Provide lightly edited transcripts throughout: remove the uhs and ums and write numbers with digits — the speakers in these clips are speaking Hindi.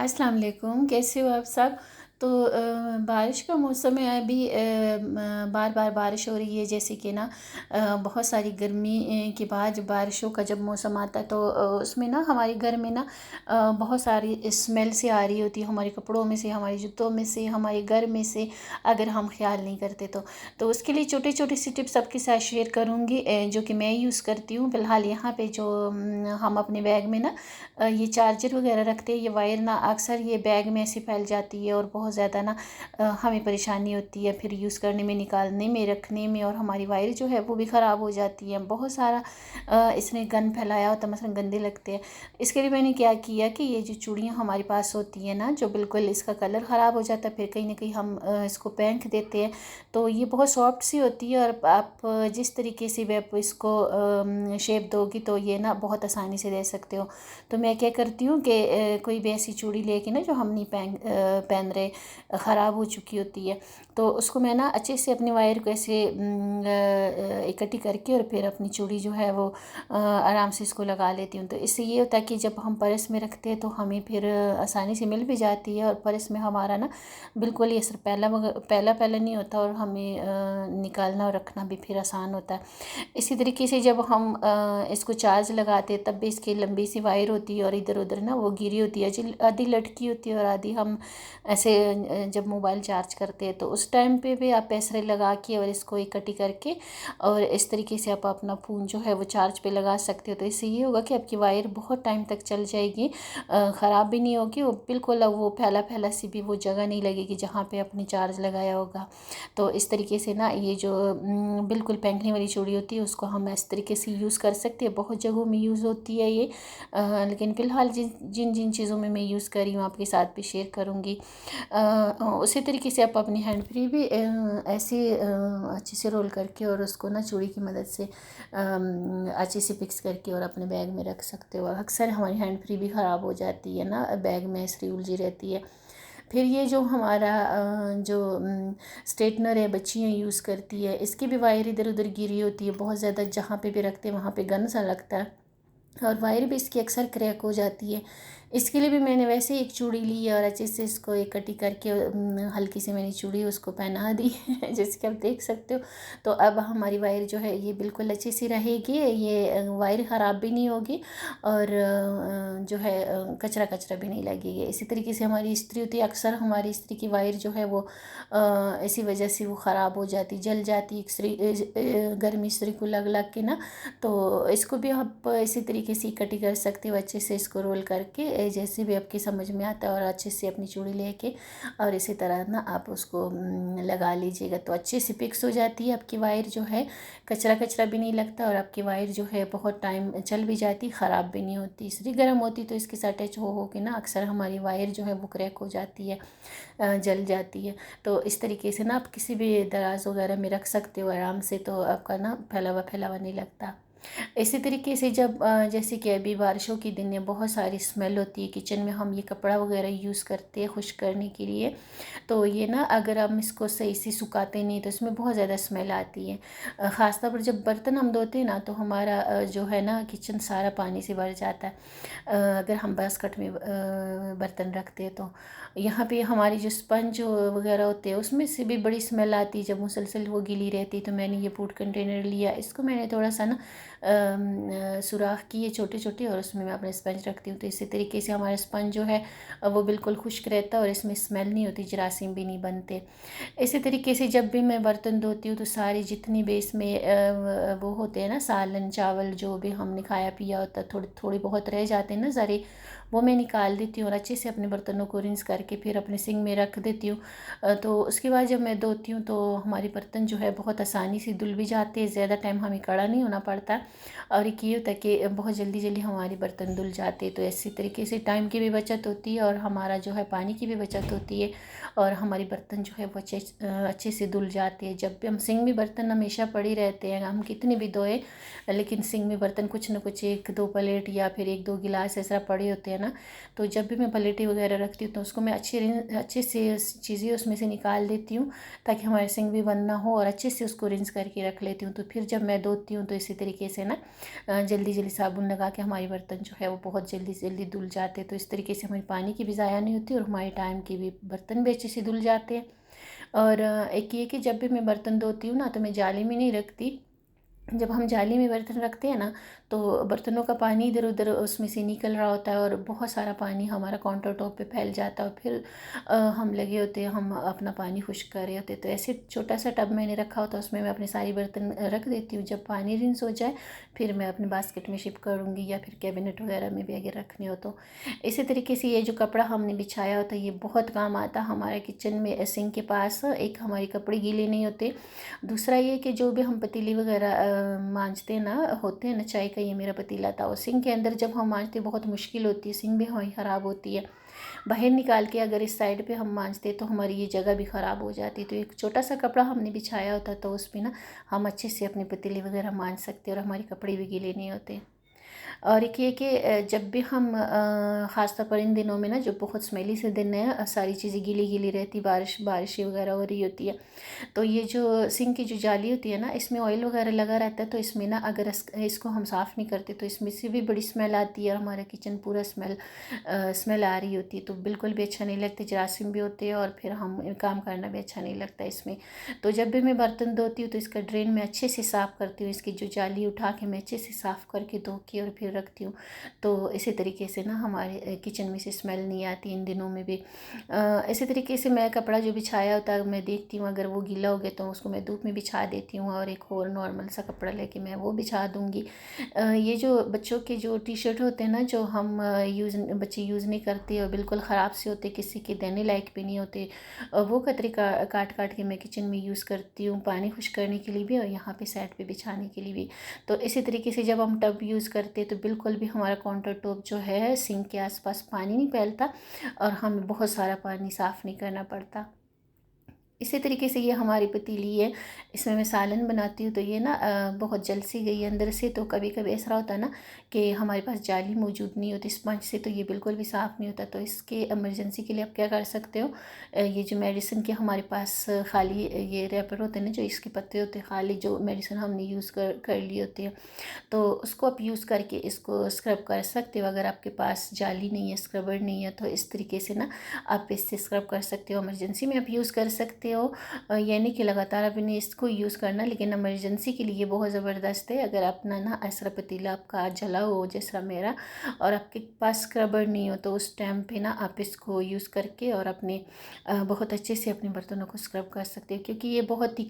अस्सलाम वालेकुम, कैसे हो आप सब। तो बारिश का मौसम है अभी। बार बार बारिश हो रही है, जैसे कि ना बहुत सारी गर्मी के बाद जब बारिशों का जब मौसम आता है तो उसमें ना हमारे घर में ना बहुत सारी स्मेल सी आ रही होती है, हमारे कपड़ों में से, हमारे जूतों में से, हमारे घर में से, अगर हम ख्याल नहीं करते तो उसके लिए छोटे छोटे सी टिप्स आपके साथ शेयर करूँगी, जो कि मैं यूज़ करती हूँ फ़िलहाल। यहाँ पे जो हम अपने बैग में ना ये चार्जर वगैरह रखते हैं, ये वायर ना अक्सर ये बैग में ऐसे फैल जाती है और बहुत ज़्यादा ना हमें परेशानी होती है फिर यूज़ करने में, निकालने में, रखने में, और हमारी वायर जो है वो भी ख़राब हो जाती है। बहुत सारा इसने गंद फैलाया होता है, मतलब गंदे लगते हैं। इसके लिए मैंने क्या किया कि ये जो चूड़ियाँ हमारे पास होती हैं ना, जो बिल्कुल इसका कलर ख़राब हो जाता है, फिर कहीं ना कहीं हम इसको फेंक देते हैं, तो ये बहुत सॉफ्ट सी होती है और आप जिस तरीके से भी आप इसको शेप दोगी तो ये ना बहुत आसानी से दे सकते हो। तो मैं क्या करती हूँ कि कोई भी ऐसी चूड़ी लेके ना जो हम नहीं पहन रहे, ख़राब हो चुकी होती है, तो उसको मैं ना अच्छे से अपनी वायर को ऐसे इकट्ठी करके और फिर अपनी चूड़ी जो है वो आराम से इसको लगा लेती हूँ। तो इससे ये होता है कि जब हम पर्स में रखते हैं तो हमें फिर आसानी से मिल भी जाती है, और पर्स में हमारा ना बिल्कुल ये सर पहला पहला पहला नहीं होता, और हमें निकालना और रखना भी फिर आसान होता है। इसी तरीके से जब हम इसको चार्ज लगाते हैं तब भी इसकी लंबी सी वायर होती है और इधर उधर ना वो गिरी होती है, आधी लटकी होती है और आधी हम ऐसे जब मोबाइल चार्ज करते हैं तो उस टाइम पे भी आप ऐसे लगा के और इसको इकट्ठी करके और इस तरीके से आप अपना फ़ोन जो है वो चार्ज पे लगा सकते हो। तो इससे ये होगा कि आपकी वायर बहुत टाइम तक चल जाएगी, ख़राब भी नहीं होगी, वो बिल्कुल अब वो फैला फैला सी भी वो जगह नहीं लगेगी जहाँ पे आपने चार्ज लगाया होगा। तो इस तरीके से ना ये जो बिल्कुल फेंकने वाली चूड़ी होती है उसको हम इस तरीके से यूज़ कर सकते हैं। बहुत जगहों में यूज़ होती है ये, लेकिन फ़िलहाल जिन जिन जिन चीज़ों में मैं यूज़ कर रही हूँ आपके साथ भी शेयर करूँगी। उसी तरीके से आप अपनी हैंड फ्री भी ऐसे अच्छे से रोल करके और उसको ना चूड़ी की मदद से अच्छे से फिक्स करके और अपने बैग में रख सकते हो। अक्सर हमारी हैंड फ्री भी ख़राब हो जाती है ना, बैग में ऐसे उलझी रहती है। फिर ये जो हमारा जो स्ट्रेटनर है बच्चियाँ यूज़ करती है, इसकी भी वायर इधर उधर गिरी होती है बहुत ज़्यादा, जहाँ पे भी रखते हैं वहाँ पे गंद सा लगता है और वायर भी इसकी अक्सर क्रैक हो जाती है। इसके लिए भी मैंने वैसे ही एक चूड़ी ली और अच्छे से इसको इकट्ठी करके हल्की सी मैंने चूड़ी उसको पहना दी जैसे कि आप देख सकते हो। तो अब हमारी वायर जो है ये बिल्कुल अच्छी सी रहेगी, ये वायर ख़राब भी नहीं होगी और जो है कचरा कचरा भी नहीं लगेगी। इसी तरीके से हमारी इस्त्री होती है, अक्सर हमारी इस्त्री की वायर जो है वो इसी वजह से वो ख़राब हो जाती, जल जाती इस्त्री, गर्मी इस्त्री को लग लग के ना। तो इसको भी आप इसी तरीके से इकट्ठी कर सकते हो, अच्छे से इसको रोल करके जैसे भी आपकी समझ में आता है, और अच्छे से अपनी चूड़ी लेके और इसी तरह ना आप उसको लगा लीजिएगा तो अच्छे से फिक्स हो जाती है आपकी वायर जो है, कचरा कचरा भी नहीं लगता और आपकी वायर जो है बहुत टाइम चल भी जाती, ख़राब भी नहीं होती। इस्त्री गर्म होती तो इसके साथ अटैच हो के ना अक्सर हमारी वायर जो है वो क्रैक हो जाती है, जल जाती है। तो इस तरीके से ना आप किसी भी दराज वगैरह में रख सकते हो आराम से, तो आपका ना फैला हुआ नहीं लगता। इसी तरीके से जब जैसे कि अभी बारिशों के दिन में बहुत सारी स्मेल होती है किचन में, हम ये कपड़ा वगैरह यूज़ करते हैं खुश्क करने के लिए, तो ये ना अगर हम इसको सही से सुखाते नहीं तो इसमें बहुत ज़्यादा स्मेल आती है। ख़ासतौर पर जब बर्तन हम धोते हैं ना तो हमारा जो है ना किचन सारा पानी से भर जाता है, अगर हम बास्केट में बर्तन रखते हैं तो यहाँ पे हमारी जो स्पंज वगैरह होते हैं उसमें से भी बड़ी स्मेल आती है जब मुसलसल वो गीली रहती है। तो मैंने ये फूड कंटेनर लिया, इसको मैंने थोड़ा सा ना सुराख किए छोटे छोटे और उसमें मैं अपने स्पंज रखती हूँ, तो इसी तरीके से हमारा स्पंज जो है वो बिल्कुल खुश्क रहता है और इसमें स्मेल नहीं होती, जरासीम भी नहीं बनते। इसी तरीके से जब भी मैं बर्तन धोती हूँ तो सारी जितनी भी इसमें वो होते हैं ना सालन चावल जो भी हमने खाया पिया होता है, थोड़ी थोड़ी बहुत रह जाते हैं ना ज़रे, वो मैं निकाल देती हूँ और अच्छे से अपने बर्तनों को रिंस करके फिर अपने सिंक में रख देती हूँ। तो उसके बाद जब मैं धोती हूँ तो हमारे बर्तन जो है बहुत आसानी से धुल भी जाते हैं, ज़्यादा टाइम हमें खड़ा नहीं होना पड़ता और एक ये होता है कि बहुत जल्दी जल्दी हमारे बर्तन धुल जाते हैं। तो इसी तरीके से टाइम की भी बचत होती है और हमारा जो है पानी की भी बचत होती है और हमारे बर्तन जो है वो अच्छे से धुल जाते हैं। जब भी हम सिंक में बर्तन हमेशा पड़ी रहते हैं, हम कितने भी धोए लेकिन सिंक में बर्तन कुछ न कुछ एक दो प्लेट या फिर एक दो गिलास ऐसा पड़े होते हैं ना, तो जब भी मैं पलेटें वगैरह रखती हूँ तो उसको मैं अच्छे से चीज़ें उसमें से निकाल देती हूँ, ताकि हमारे सिंक भी बंद ना हो, और अच्छे से उसको रिंस करके रख लेती हूँ। तो फिर जब मैं धोती हूँ तो इसी तरीके से ना जल्दी जल्दी साबुन लगा के हमारे बर्तन जो है वो बहुत जल्दी जल्दी धुल जाते हैं। तो इस तरीके से हमारे पानी की भी ज़ाया नहीं होती और हमारे टाइम की भी, बर्तन भी अच्छे से धुल जाते हैं। और एक ये कि जब भी मैं बर्तन धोती हूँ ना तो मैं जाली में नहीं रखती। जब हम जाली में बर्तन रखते हैं ना, तो बर्तनों का पानी इधर उधर उसमें से निकल रहा होता है और बहुत सारा पानी हमारा काउंटर टॉप पे फैल जाता है, और फिर हम लगे होते हैं, हम अपना पानी खुश्क कर रहे होते हैं। तो ऐसे छोटा सा टब मैंने रखा होता है, उसमें मैं अपने सारी बर्तन रख देती हूँ। जब पानी रिंस हो जाए फिर मैं अपने बास्केट में शिफ्ट करूँगी, या फिर कैबिनेट वगैरह में भी अगर रखने हो तो। इसी तरीके से ये जो कपड़ा हमने बिछाया होता है ये बहुत काम आता है हमारे किचन में, सिंक के पास। एक हमारे कपड़े गीले नहीं होते, दूसरा ये कि जो भी हम पतीली वगैरह मांजते ना होते हैं ना, चाय का ये मेरा पतीला था, और सिंक के अंदर जब हम मांजते बहुत मुश्किल होती है, सिंक भी हमारी ख़राब होती है। बाहर निकाल के अगर इस साइड पे हम मांजते तो हमारी ये जगह भी ख़राब हो जाती। तो एक छोटा सा कपड़ा हमने बिछाया होता तो उस पर ना हम अच्छे से अपनी पतीली वगैरह मांज सकते और हमारे कपड़े भी गीले नहीं होते। और एक ये कि जब भी हम ख़ासतौर पर इन दिनों में ना जो बहुत स्मेली से दिन है, सारी चीज़ें गीली गीली रहती, बारिश वगैरह हो रही होती है, तो ये जो सिंक की जो जाली होती है ना, इसमें ऑयल वगैरह लगा रहता है। तो इसमें ना अगर इसको हम साफ़ नहीं करते तो इसमें से भी बड़ी स्मेल आती है, और हमारा किचन पूरा स्मेल आ रही होती है, तो बिल्कुल भी अच्छा नहीं लगता। जरासीम भी होते हैं और फिर हम काम करना भी अच्छा नहीं लगता इसमें। तो जब भी मैं बर्तन धोती हूँ तो इसका ड्रेन मैं अच्छे से साफ़ करती हूँ, इसकी जो जाली उठा के मैं अच्छे से साफ़ करके धो के और फिर रखती हूँ। तो इसी तरीके से ना हमारे किचन में से स्मेल नहीं आती इन दिनों में भी। इसी तरीके से मैं कपड़ा जो बिछाया होता है, मैं देखती हूँ अगर वो गीला हो गया तो उसको मैं धूप में बिछा देती हूँ, और एक और नॉर्मल सा कपड़ा लेके मैं वो बिछा दूँगी। ये जो बच्चों के जो टी शर्ट होते हैं ना, जो हम बच्चे यूज़ नहीं करते और बिल्कुल ख़राब से होते, किसी के देने लायक भी नहीं होते, वो कतरे काट काट के मैं किचन में यूज़ करती हूँ, पानी खुश करने के लिए भी और यहाँ पे साइड पे बिछाने के लिए भी। तो इसी तरीके से जब हम टब यूज़ करते हैं तो बिल्कुल भी हमारा काउंटर टॉप जो है, सिंक के आसपास पानी नहीं फैलता और हमें बहुत सारा पानी साफ़ नहीं करना पड़ता। इसी तरीके से ये हमारी पतीली है, इसमें मैं सालन बनाती हूँ, तो ये ना बहुत जल सी गई है अंदर से। तो कभी कभी ऐसा होता है ना कि हमारे पास जाली मौजूद नहीं होती स्पंज से, तो ये बिल्कुल भी साफ़ नहीं होता। तो इसके इमरजेंसी के लिए आप क्या कर सकते हो, ये जो मेडिसिन के हमारे पास खाली ये रैपर होते हैं ना, जो इसके पत्ते होते हैं, खाली जो मेडिसिन हमने यूज़ कर ली होती है, तो उसको आप यूज़ करके इसको स्क्रब कर सकते हो। अगर आपके पास जाली नहीं है, स्क्रबर नहीं है, तो इस तरीके से ना आप इससे स्क्रब कर सकते हो। इमरजेंसी में आप यूज़ कर सकते हो, यानी कि लगातार आप इन्हें इसको यूज़ करना, लेकिन इमरजेंसी के लिए बहुत ज़बरदस्त है। अगर अपना ना ऐसा पतीला आपका जला हो जैसा मेरा, और आपके पास स्क्रबर नहीं हो, तो उस टाइम पे ना आप इसको यूज़ करके और अपने बहुत अच्छे से अपने बर्तनों को स्क्रब कर सकते हो। क्योंकि ये बहुत ही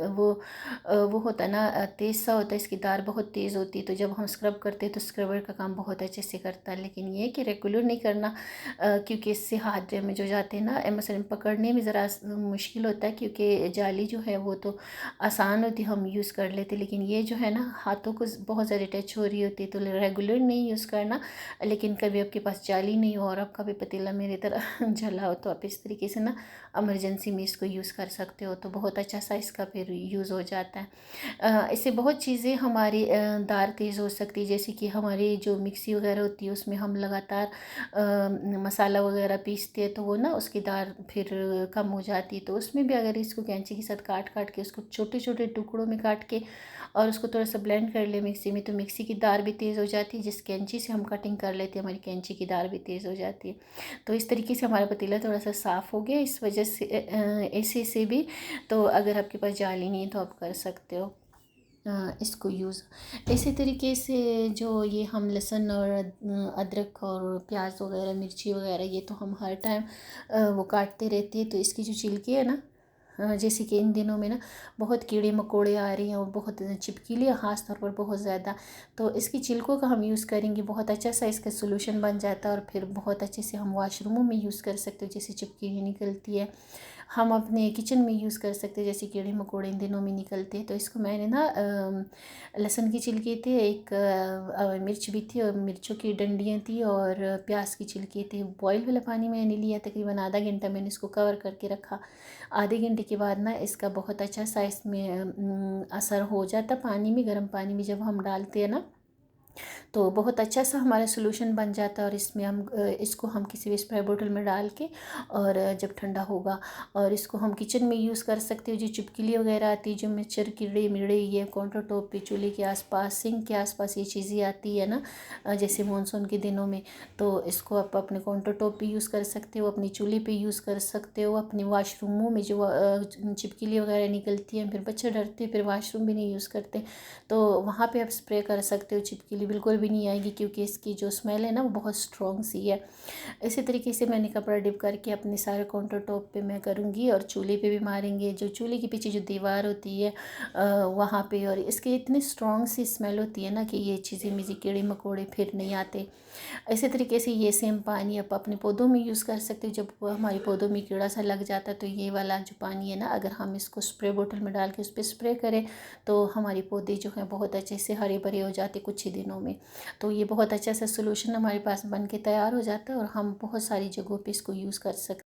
वो होता है ना, तेज़ सा होता है, इसकी धार बहुत तेज़ होती है, तो जब हम स्क्रब करते हैं तो स्क्रबर का काम बहुत अच्छे से करता है। लेकिन ये है कि रेगुलर नहीं करना, क्योंकि इससे हाथ डैमेज हो जाते हैं ना, मसलन पकड़ने में ज़रा मुश्किल होता है, क्योंकि जाली जो है वो तो आसान होती, हम यूज़ कर लेते, लेकिन ये जो है ना हाथों को बहुत ज़्यादा टच हो रही होती है, तो रेगुलर नहीं यूज़ करना। लेकिन कभी आपके पास जाली नहीं हो और आपका भी पतीला मेरी तरह जला हो, तो आप इस तरीके से ना इमरजेंसी में इसको यूज़ कर सकते हो, तो बहुत अच्छा सा इसका फिर यूज़ हो जाता है। इससे बहुत चीज़ें हमारी दार तेज़ हो सकती है, जैसे कि हमारी जो मिक्सी वगैरह होती है उसमें हम लगातार मसाला वगैरह पीसते हैं, तो वो ना उसकी दार फिर कम हो जाती है। तो उसमें भी अगर इसको कैंची के साथ काट काट के उसको छोटे छोटे टुकड़ों में काट के और उसको थोड़ा सा ब्लेंड कर ले मिक्सी में, तो मिक्सी की दार भी तेज़ हो जाती है। जिस कैंची से हम कटिंग कर लेते हैं, हमारी कैंची की दार भी तेज़ हो जाती है। तो इस तरीके से हमारा पतीला थोड़ा सा साफ़ हो गया इस वजह से, ऐसे से भी। तो अगर आपके पास जाली नहीं है तो आप कर सकते हो इसको यूज़। इसी तरीके से जो ये हम लहसुन और अदरक और प्याज वगैरह, मिर्ची वगैरह, ये तो हम हर टाइम वो काटते रहते हैं। तो इसकी जो छिलकी है ना, जैसे कि इन दिनों में ना बहुत कीड़े मकोड़े आ रहे हैं और बहुत चिपकीली है ख़ास तौर पर बहुत ज़्यादा, तो इसकी छिलकों का हम यूज़ करेंगे, बहुत अच्छा सा इसका सोल्यूशन बन जाता है, और फिर बहुत अच्छे से हम वॉशरूमों में यूज़ कर सकते हो, जैसे चिपकी निकलती है। हम अपने किचन में यूज़ कर सकते हैं, जैसे कीड़े मकोड़े इन दिनों में निकलते हैं। तो इसको मैंने ना लहसुन की छिलकी थी, एक मिर्च भी थी, और मिर्चों की डंडियाँ थी, और प्याज की छिलकी थी, बॉयल वाला पानी मैंने लिया, तकरीबन आधा घंटा मैंने इसको कवर करके रखा। आधे घंटे के बाद ना इसका बहुत अच्छा सा इसमें असर हो जाता पानी में, गर्म पानी में जब हम डालते हैं ना, तो बहुत अच्छा सा हमारा सॉल्यूशन बन जाता है। और इसमें हम इसको हम किसी भी स्प्रे बोतल में डाल के, और जब ठंडा होगा, और इसको हम किचन में यूज़ कर सकते हो। जो छिपकली वगैरह आती है, जो मच्छर कीड़े मीड़े, ये काउंटर टॉप पे, चूल्हे के आसपास, सिंक के आसपास ये चीज़ें आती है ना, जैसे मानसून के दिनों में, तो इसको आप अपने काउंटर टॉप पे यूज़ कर सकते हो, अपनी चूल्हे पे यूज़ कर सकते हो, अपने वाशरूमों में जो छिपकली वगैरह निकलती हैं, फिर बच्चे डरते हैं, फिर वाशरूम भी नहीं यूज़ करते, तो वहाँ पे आप स्प्रे कर सकते हो। छिपकली बिल्कुल भी नहीं आएगी, क्योंकि इसकी जो स्मेल है ना वो बहुत स्ट्रॉन्ग सी है। इसी तरीके से मैंने कपड़ा डिप करके अपने सारे काउंटर टॉप पे मैं करूँगी, और चूल्हे पे भी मारेंगे। जो चूल्हे के पीछे जो दीवार होती है वहाँ पे, और इसकी इतनी स्ट्रॉन्ग सी स्मेल होती है ना कि ये चीज़ें मुझे कीड़े मकोड़े फिर नहीं आते। इसी तरीके से ये सेम पानी आप अपने पौधों में यूज़ कर सकते हो। जब हमारे पौधों में कीड़ा सा लग जाता है, तो ये वाला जो पानी है ना, अगर हम इसको स्प्रे बोतल में डाल के उस पर स्प्रे करें, तो हमारे पौधे जो हैं बहुत अच्छे से हरे भरे हो जाते कुछ ही दिनों में। तो ये बहुत अच्छा सा सोल्यूशन हमारे पास बन के तैयार हो जाता है, और हम बहुत सारी जगहों पे इसको यूज़ कर सकते हैं।